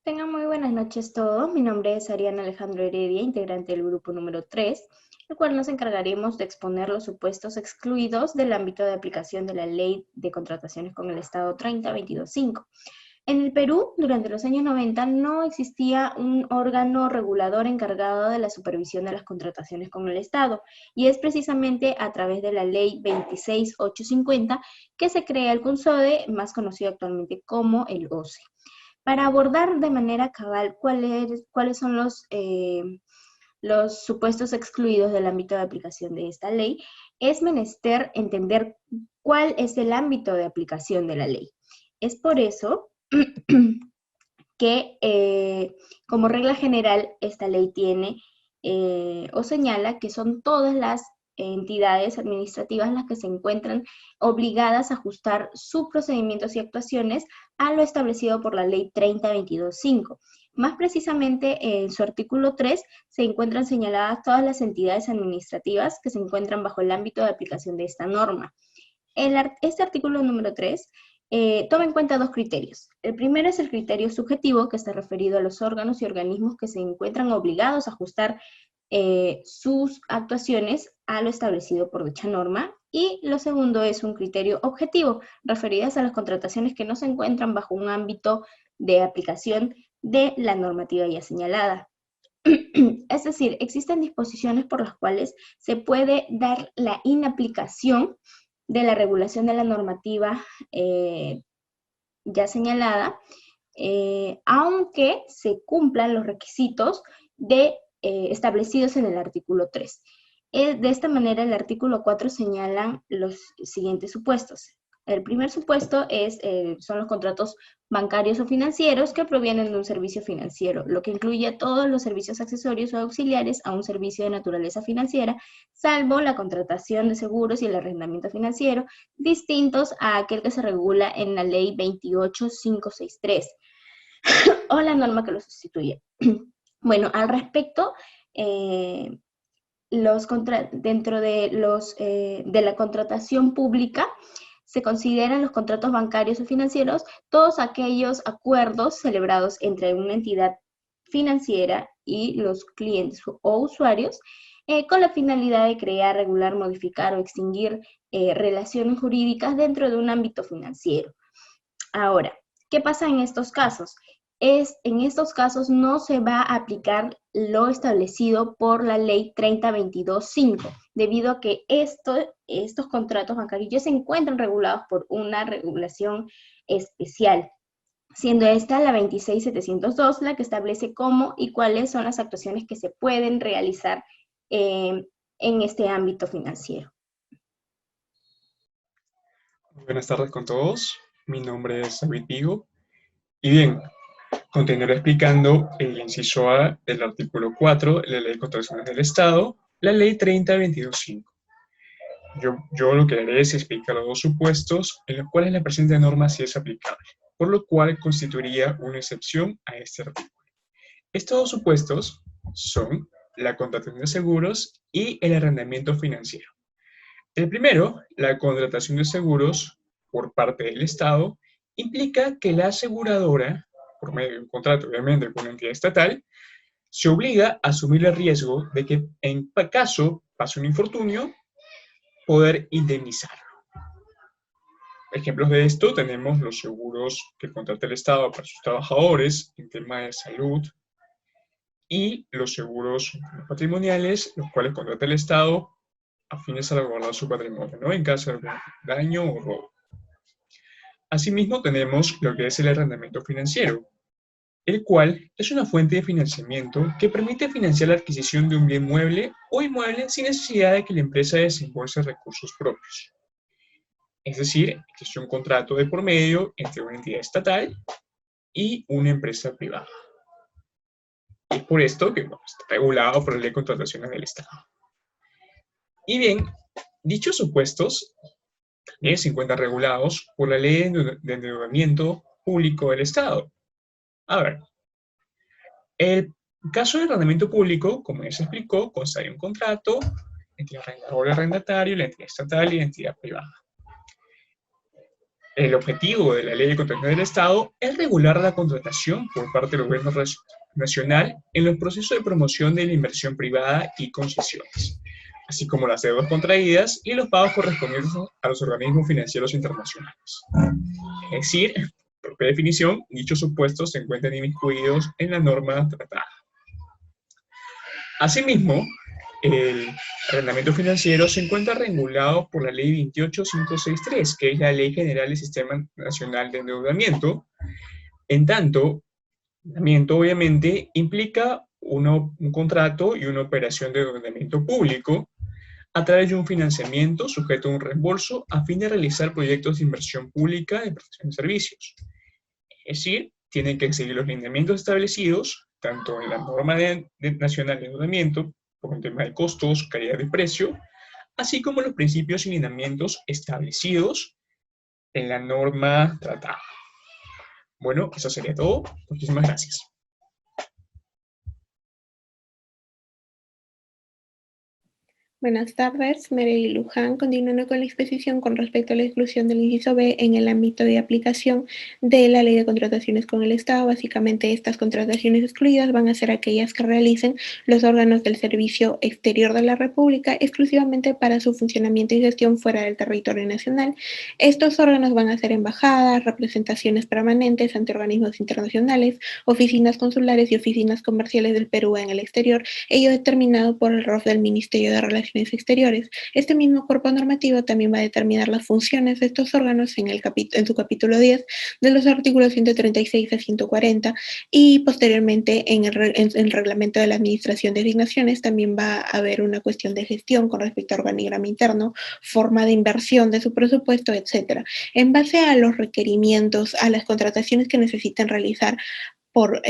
Tengan muy buenas noches todos. Mi nombre es Ariana Alejandro Heredia, integrante del grupo número 3, el cual nos encargaremos de exponer los supuestos excluidos del ámbito de aplicación de la Ley de Contrataciones con el Estado 30.22.5. En el Perú, durante los años 90, no existía un órgano regulador encargado de la supervisión de las contrataciones con el Estado, y es precisamente a través de la Ley 26.850 que se crea el CONSODE, más conocido actualmente como el OCE. Para abordar de manera cabal cuáles son los supuestos excluidos del ámbito de aplicación de esta ley, es menester entender cuál es el ámbito de aplicación de la ley. Es por eso que, como regla general, esta ley tiene o señala que son todas las entidades administrativas las que se encuentran obligadas a ajustar sus procedimientos y actuaciones a lo establecido por la Ley 30.22.5. Más precisamente, en su artículo 3 se encuentran señaladas todas las entidades administrativas que se encuentran bajo el ámbito de aplicación de esta norma. Este artículo número 3 toma en cuenta dos criterios. El primero es el criterio subjetivo, que está referido a los órganos y organismos que se encuentran obligados a ajustar sus actuaciones a lo establecido por dicha norma. Y lo segundo es un criterio objetivo, referidas a las contrataciones que no se encuentran bajo un ámbito de aplicación de la normativa ya señalada. Es decir, existen disposiciones por las cuales se puede dar la inaplicación de la regulación de la normativa ya señalada, aunque se cumplan los requisitos establecidos en el artículo 3. De esta manera, el artículo 4 señalan los siguientes supuestos. El primer supuesto son los contratos bancarios o financieros que provienen de un servicio financiero, lo que incluye a todos los servicios accesorios o auxiliares a un servicio de naturaleza financiera, salvo la contratación de seguros y el arrendamiento financiero, distintos a aquel que se regula en la Ley 28.563 o la norma que lo sustituye. Bueno, al respecto, dentro de la contratación pública, se consideran los contratos bancarios o financieros todos aquellos acuerdos celebrados entre una entidad financiera y los clientes o usuarios con la finalidad de crear, regular, modificar o extinguir relaciones jurídicas dentro de un ámbito financiero. Ahora, ¿qué pasa en estos casos? En estos casos no se va a aplicar lo establecido por la Ley 30.22.5, debido a que estos contratos bancarios ya se encuentran regulados por una regulación especial, siendo esta la 26.702 la que establece cómo y cuáles son las actuaciones que se pueden realizar en este ámbito financiero. Buenas tardes con todos. Mi nombre es David Vigo. Y bien, continuaré explicando el inciso A del artículo 4 de la Ley de Contrataciones del Estado, la Ley 30.22.5. Yo lo que haré es explicar los dos supuestos en los cuales la presente norma sí es aplicable, por lo cual constituiría una excepción a este artículo. Estos dos supuestos son la contratación de seguros y el arrendamiento financiero. El primero, la contratación de seguros por parte del Estado, implica que la aseguradora, por medio de un contrato obviamente con una entidad estatal, se obliga a asumir el riesgo de que en caso pase un infortunio, poder indemnizarlo. Ejemplos de esto tenemos los seguros que contrata el Estado para sus trabajadores en tema de salud y los seguros patrimoniales, los cuales contrata el Estado a fines de salvaguardar su patrimonio, ¿no? En caso de algún daño o robo. Asimismo, tenemos lo que es el arrendamiento financiero, el cual es una fuente de financiamiento que permite financiar la adquisición de un bien mueble o inmueble sin necesidad de que la empresa desembolse recursos propios. Es decir, existe un contrato de por medio entre una entidad estatal y una empresa privada. Es por esto que está regulado por la Ley de Contrataciones del Estado. Y bien, dichos supuestos también se encuentran regulados por la Ley de Endeudamiento Público del Estado. A ver, el caso de arrendamiento público, como ya se explicó, consta de un contrato entre el arrendador y arrendatario, la entidad estatal y la entidad privada. El objetivo de la Ley de Contratación del Estado es regular la contratación por parte del gobierno nacional en los procesos de promoción de la inversión privada y concesiones, así como las deudas contraídas y los pagos correspondientes a los organismos financieros internacionales. Es decir, por propia definición, dichos supuestos se encuentran inmiscuidos en la norma tratada. Asimismo, el arrendamiento financiero se encuentra regulado por la Ley 28563, que es la Ley General del Sistema Nacional de Endeudamiento. En tanto, endeudamiento obviamente implica un contrato y una operación de endeudamiento público a través de un financiamiento sujeto a un reembolso a fin de realizar proyectos de inversión pública de prestación de servicios. Es decir, tienen que seguir los lineamientos establecidos tanto en la norma nacional de endeudamiento, por un tema de costos, calidad de precio, así como los principios y lineamientos establecidos en la norma tratada. Bueno, eso sería todo. Muchísimas gracias. Buenas tardes, Merely Luján, continuando con la exposición con respecto a la exclusión del inciso B en el ámbito de aplicación de la Ley de Contrataciones con el Estado. Básicamente, estas contrataciones excluidas van a ser aquellas que realicen los órganos del Servicio Exterior de la República exclusivamente para su funcionamiento y gestión fuera del territorio nacional. Estos órganos van a ser embajadas, representaciones permanentes ante organismos internacionales, oficinas consulares y oficinas comerciales del Perú en el exterior, ello determinado por el ROF del Ministerio de Relaciones Exteriores. Este mismo cuerpo normativo también va a determinar las funciones de estos órganos en su capítulo 10 de los artículos 136 a 140 y posteriormente en el reglamento de la Administración de Asignaciones también va a haber una cuestión de gestión con respecto a organigrama interno, forma de inversión de su presupuesto, etcétera. En base a los requerimientos, a las contrataciones que necesitan realizar por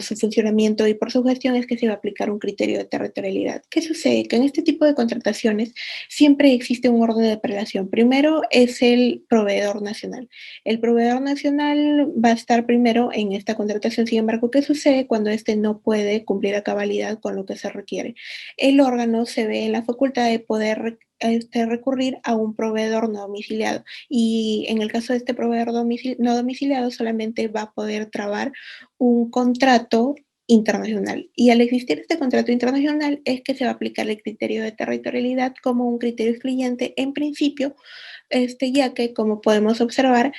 su funcionamiento y por su gestión es que se va a aplicar un criterio de territorialidad. ¿Qué sucede? Que en este tipo de contrataciones siempre existe un orden de prelación. Primero es el proveedor nacional. El proveedor nacional va a estar primero en esta contratación. Sin embargo, ¿qué sucede cuando éste no puede cumplir a cabalidad con lo que se requiere? El órgano se ve en la facultad de poder recurrir a un proveedor no domiciliado, y en el caso de este proveedor no domiciliado solamente va a poder trabar un contrato internacional, y al existir este contrato internacional es que se va a aplicar el criterio de territorialidad como un criterio excluyente en principio, ya que, como podemos observar,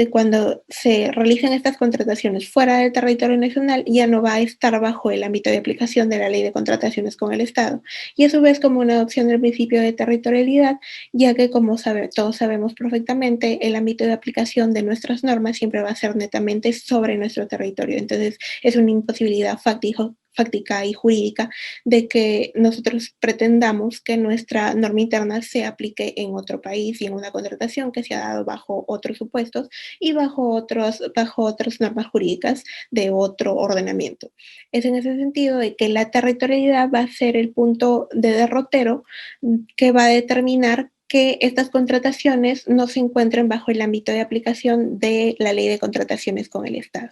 cuando se realicen estas contrataciones fuera del territorio nacional, ya no va a estar bajo el ámbito de aplicación de la Ley de Contrataciones con el Estado, y a su vez como una adopción del principio de territorialidad, ya que, como todos sabemos perfectamente, el ámbito de aplicación de nuestras normas siempre va a ser netamente sobre nuestro territorio. Entonces, es una imposibilidad fáctica y jurídica de que nosotros pretendamos que nuestra norma interna se aplique en otro país y en una contratación que se ha dado bajo otros supuestos y bajo otras normas jurídicas de otro ordenamiento. Es en ese sentido de que la territorialidad va a ser el punto de derrotero que va a determinar que estas contrataciones no se encuentren bajo el ámbito de aplicación de la Ley de Contrataciones con el Estado.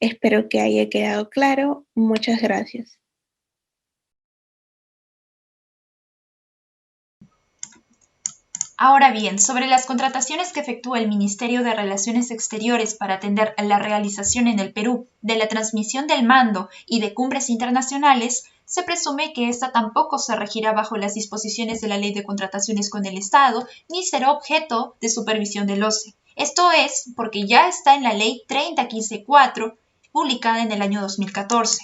Espero que haya quedado claro. Muchas gracias. Ahora bien, sobre las contrataciones que efectúa el Ministerio de Relaciones Exteriores para atender a la realización en el Perú de la transmisión del mando y de cumbres internacionales, se presume que esta tampoco se regirá bajo las disposiciones de la Ley de Contrataciones con el Estado, ni será objeto de supervisión del OCE. Esto es porque ya está en la Ley 3015-4, publicada en el año 2014.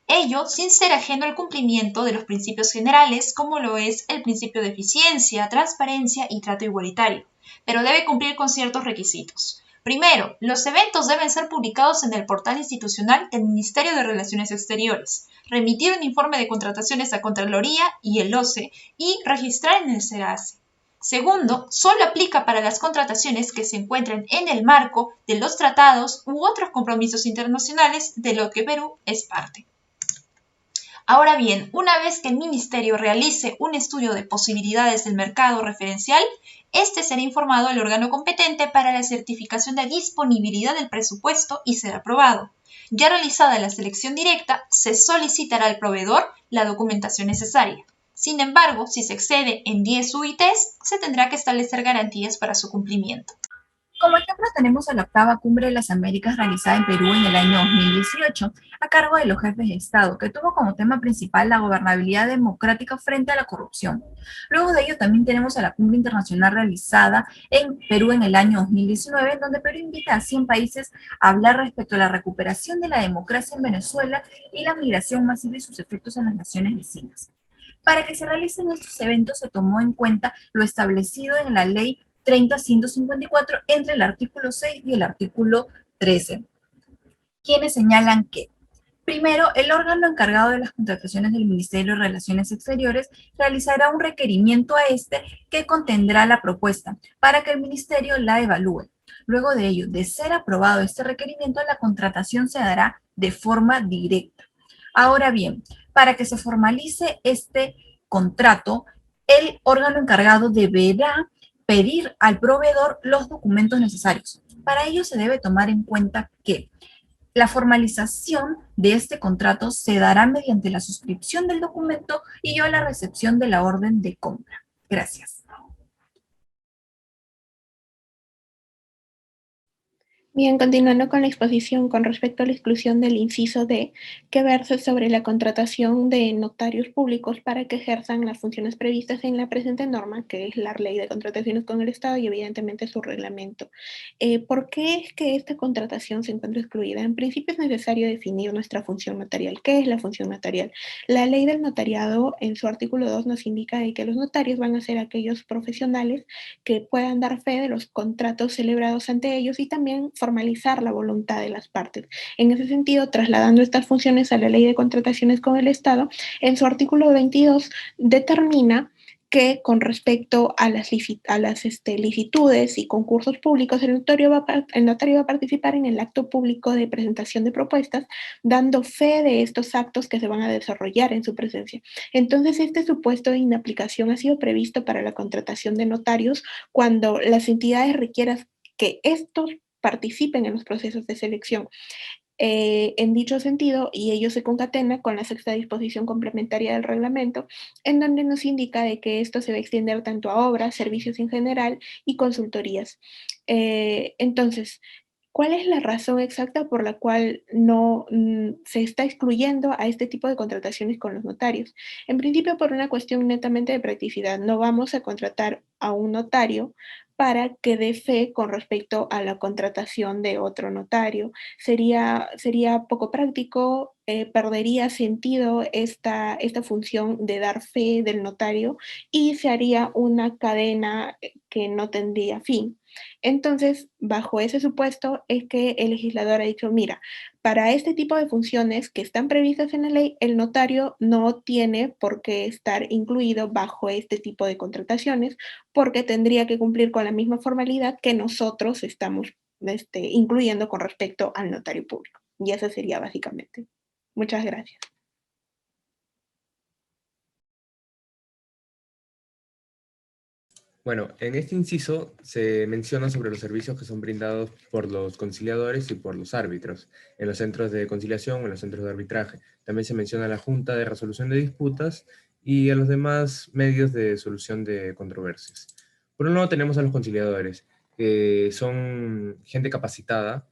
Ello sin ser ajeno al cumplimiento de los principios generales, como lo es el principio de eficiencia, transparencia y trato igualitario, pero debe cumplir con ciertos requisitos. Primero, los eventos deben ser publicados en el portal institucional del Ministerio de Relaciones Exteriores, remitir un informe de contrataciones a Contraloría y el OCE y registrar en el SERACE. Segundo, solo aplica para las contrataciones que se encuentren en el marco de los tratados u otros compromisos internacionales de los que Perú es parte. Ahora bien, una vez que el Ministerio realice un estudio de posibilidades del mercado referencial, este será informado al órgano competente para la certificación de disponibilidad del presupuesto y será aprobado. Ya realizada la selección directa, se solicitará al proveedor la documentación necesaria. Sin embargo, si se excede en 10 UITs, se tendrá que establecer garantías para su cumplimiento. Como ejemplo tenemos a la octava Cumbre de las Américas realizada en Perú en el año 2018, a cargo de los jefes de Estado, que tuvo como tema principal la gobernabilidad democrática frente a la corrupción. Luego de ello también tenemos a la Cumbre Internacional realizada en Perú en el año 2019, en donde Perú invita a 100 países a hablar respecto a la recuperación de la democracia en Venezuela y la migración masiva y sus efectos en las naciones vecinas. Para que se realicen estos eventos se tomó en cuenta lo establecido en la Ley 30.154 entre el artículo 6 y el artículo 13, quienes señalan que primero, el órgano encargado de las contrataciones del Ministerio de Relaciones Exteriores realizará un requerimiento a este que contendrá la propuesta para que el Ministerio la evalúe. Luego de ello, de ser aprobado este requerimiento, la contratación se dará de forma directa. Ahora bien, para que se formalice este contrato, el órgano encargado deberá pedir al proveedor los documentos necesarios. Para ello se debe tomar en cuenta que la formalización de este contrato se dará mediante la suscripción del documento y o la recepción de la orden de compra. Gracias. Bien, continuando con la exposición con respecto a la exclusión del inciso D, que versa sobre la contratación de notarios públicos para que ejerzan las funciones previstas en la presente norma, que es la Ley de Contrataciones con el Estado y evidentemente su reglamento. ¿Por qué es que esta contratación se encuentra excluida? En principio es necesario definir nuestra función notarial. ¿Qué es la función notarial? La Ley del Notariado, en su artículo 2, nos indica de que los notarios van a ser aquellos profesionales que puedan dar fe de los contratos celebrados ante ellos y también formalizar la voluntad de las partes. En ese sentido, trasladando estas funciones a la Ley de Contrataciones con el Estado, en su artículo 22 determina que con respecto a las licitudes y concursos públicos, el notario va a participar en el acto público de presentación de propuestas, dando fe de estos actos que se van a desarrollar en su presencia. Entonces, este supuesto de inaplicación ha sido previsto para la contratación de notarios cuando las entidades requieran que estos participen en los procesos de selección. En dicho sentido, y ello se concatena con la sexta disposición complementaria del reglamento, en donde nos indica de que esto se va a extender tanto a obras, servicios en general y consultorías. Entonces, ¿cuál es la razón exacta por la cual no se está excluyendo a este tipo de contrataciones con los notarios? En principio, por una cuestión netamente de practicidad. No vamos a contratar a un notario para que dé fe con respecto a la contratación de otro notario. Sería poco práctico, perdería sentido esta función de dar fe del notario y se haría una cadena que no tendría fin. Entonces, bajo ese supuesto es que el legislador ha dicho, mira, para este tipo de funciones que están previstas en la ley, el notario no tiene por qué estar incluido bajo este tipo de contrataciones porque tendría que cumplir con la misma formalidad que nosotros estamos incluyendo con respecto al notario público. Y eso sería básicamente. Muchas gracias. Bueno, en este inciso se menciona sobre los servicios que son brindados por los conciliadores y por los árbitros en los centros de conciliación o en los centros de arbitraje. También se menciona la Junta de Resolución de Disputas y a los demás medios de solución de controversias. Por un lado tenemos a los conciliadores, que son gente capacitada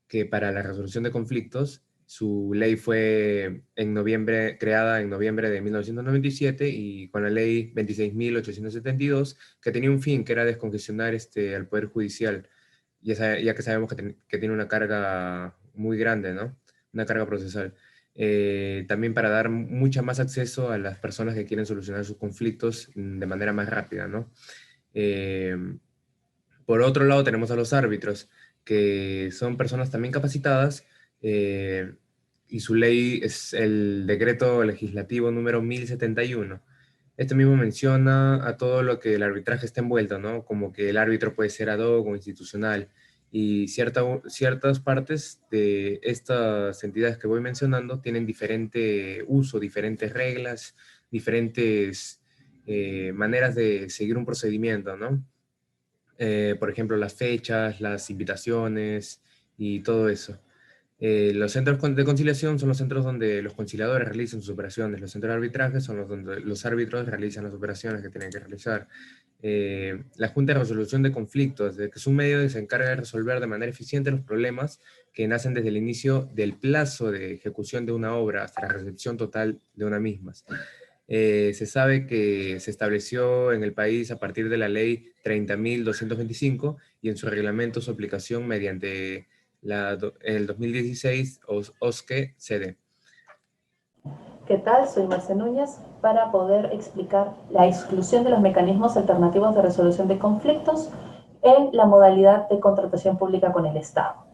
que para la resolución de conflictos, su ley fue creada en noviembre de 1997 y con la ley 26.872, que tenía un fin, que era descongestionar al Poder Judicial, ya que sabemos que tiene una carga muy grande, ¿no? Una carga procesal. También para dar mucha más acceso a las personas que quieren solucionar sus conflictos de manera más rápida, ¿no? Por otro lado tenemos a los árbitros, que son personas también capacitadas, y su ley es el decreto legislativo número 1071. Este mismo menciona a todo lo que el arbitraje está envuelto, ¿no? Como que el árbitro puede ser ad hoc o institucional, y ciertas partes de estas entidades que voy mencionando tienen diferente uso, diferentes reglas, diferentes maneras de seguir un procedimiento, ¿no? Por ejemplo, las fechas, las invitaciones y todo eso. Los centros de conciliación son los centros donde los conciliadores realizan sus operaciones, los centros de arbitraje son los donde los árbitros realizan las operaciones que tienen que realizar. La Junta de Resolución de Conflictos, que es un medio que se encarga de resolver de manera eficiente los problemas que nacen desde el inicio del plazo de ejecución de una obra hasta la recepción total de una misma. Se sabe que se estableció en el país a partir de la ley 30.225 y en su reglamento su aplicación mediante el 2016 OSCE-CD. ¿Qué tal? Soy Marce Núñez para poder explicar la exclusión de los mecanismos alternativos de resolución de conflictos en la modalidad de contratación pública con el Estado.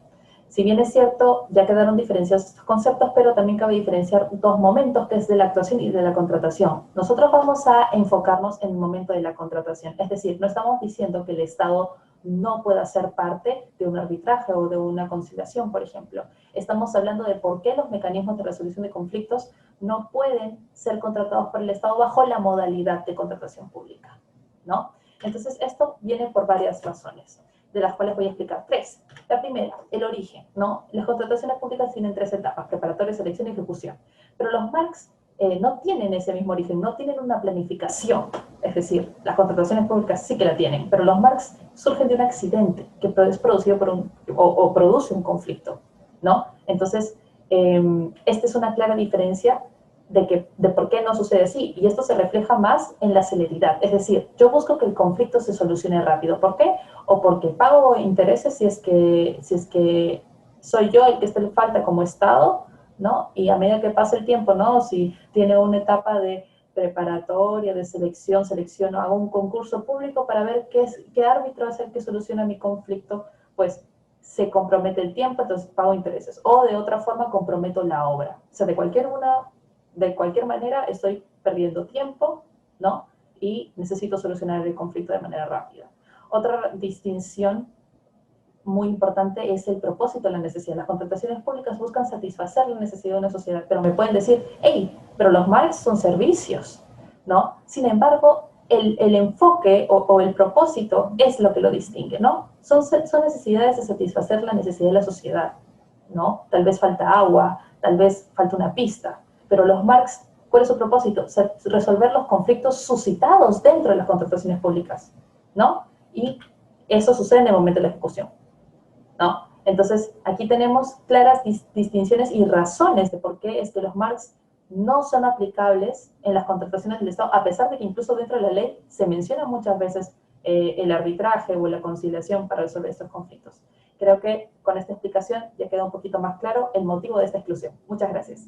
Si bien es cierto, ya quedaron diferenciados estos conceptos, pero también cabe diferenciar dos momentos, que es de la actuación y de la contratación. Nosotros vamos a enfocarnos en el momento de la contratación, es decir, no estamos diciendo que el Estado no pueda ser parte de un arbitraje o de una conciliación, por ejemplo. Estamos hablando de por qué los mecanismos de resolución de conflictos no pueden ser contratados por el Estado bajo la modalidad de contratación pública, ¿no? Entonces, esto viene por varias razones, de las cuales voy a explicar tres. La primera, el origen, ¿no? Las contrataciones públicas tienen tres etapas: preparatoria, selección y ejecución. Pero los MARCs no tienen ese mismo origen, no tienen una planificación. Es decir, las contrataciones públicas sí que la tienen, pero los MARCs surgen de un accidente que es producido por o produce un conflicto, ¿no? Entonces, esta es una clara diferencia de por qué no sucede así, y esto se refleja más en la celeridad. Es decir, yo busco que el conflicto se solucione rápido. ¿Por qué? O porque pago intereses si es que soy yo el que esté en falta como Estado, ¿no? Y a medida que pasa el tiempo, ¿no? Si tiene una etapa de preparatoria, de selecciono, hago un concurso público para ver qué árbitro es el que soluciona mi conflicto, pues se compromete el tiempo, entonces pago intereses. O de otra forma comprometo la obra. O sea, de cualquier manera estoy perdiendo tiempo, ¿no? Y necesito solucionar el conflicto de manera rápida. Otra distinción muy importante es el propósito de la necesidad. Las contrataciones públicas buscan satisfacer la necesidad de una sociedad, pero me pueden decir, hey, pero los MARCs son servicios, ¿no? Sin embargo, el enfoque o el propósito es lo que lo distingue, ¿no? Son necesidades de satisfacer la necesidad de la sociedad, ¿no? Tal vez falta agua, tal vez falta una pista, pero los MARCs, ¿cuál es su propósito? Resolver los conflictos suscitados dentro de las contrataciones públicas, ¿no? Y eso sucede en el momento de la ejecución, ¿no? Entonces, aquí tenemos claras distinciones y razones de por qué es que los MARCs no son aplicables en las contrataciones del Estado, a pesar de que incluso dentro de la ley se menciona muchas veces el arbitraje o la conciliación para resolver estos conflictos. Creo que con esta explicación ya queda un poquito más claro el motivo de esta exclusión. Muchas gracias.